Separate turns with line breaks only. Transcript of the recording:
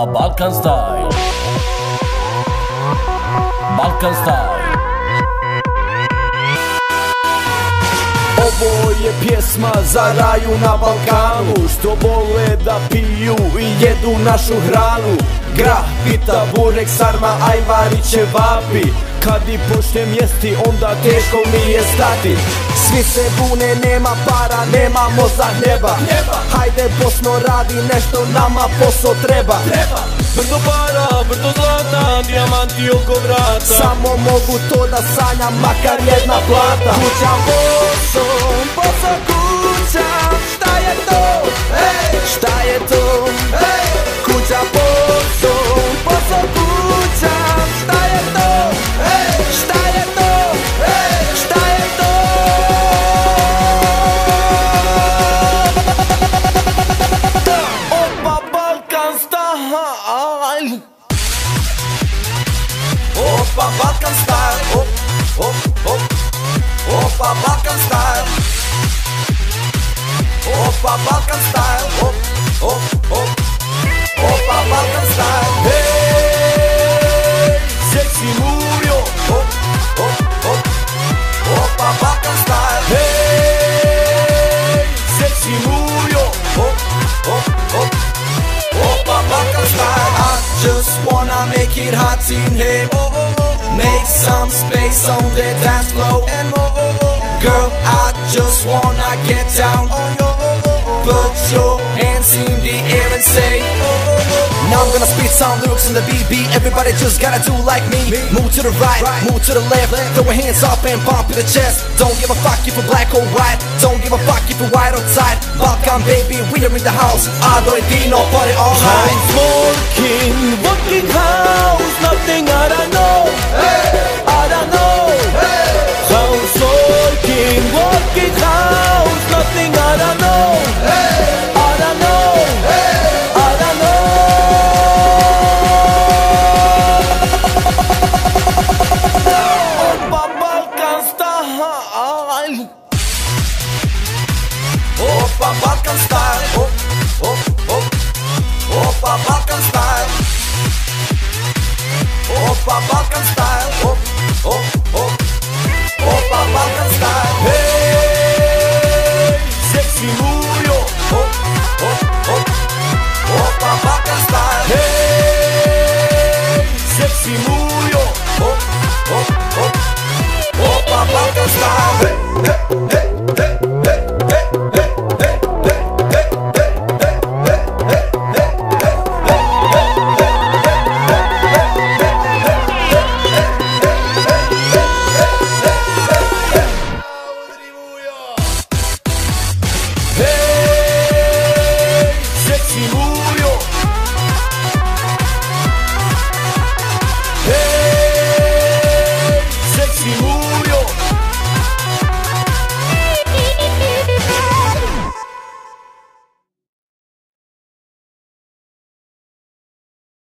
Opa Balkan Style. Balkan Style.
Ovo je pjesma za raju na Balkanu, što vole da piju i jedu našu hranu. Grah, pita, burek, sarma, ajvar i ćevapi. Kad i počnem jesti, onda teško mi je stati. Svi se bune, nema para, nemamo za hljeba. Hajde Bosno, radi nešto, nama posao treba.
Brdo para, brdo zlata, dijamanti oko vrata.
Samo mogu to da sanjam, makar jedna plata.
Kuća posao, posao kuća, šta je to?
Šta je to?
Kuća posao, posao kuća, šta je to? Šta je to? Šta je to?
Opa Balkan Style.
Opa Balkan Style. Opa Balkan Style. Opa Balkan Style. Opa Balkan Style.
Hey, seksi murio.
Opa Balkan Style.
Hey, seksi murio.
Opa Balkan Style. I just wanna make it hot in here. Make some space on the dance floor. Girl, I just wanna get down. Put your hands in the air and say,
Now I'm gonna spit some lyrics in the BB. Everybody just gotta do like me. Move to the right, move to the left. Throw your hands up and bump in the chest. Don't give a fuck if you're black or white. Don't give a fuck if you're white or tight. Balkan baby, we are in the house. Ado and Dino, party all night.
I'm working house, nothing I don't know. I don't know. House working house, nothing I don't know. I don't know. I don't know.
Opa Balkan Style.
Opa Balkan Style. Opa Balkan Style. Opa Balkan Style.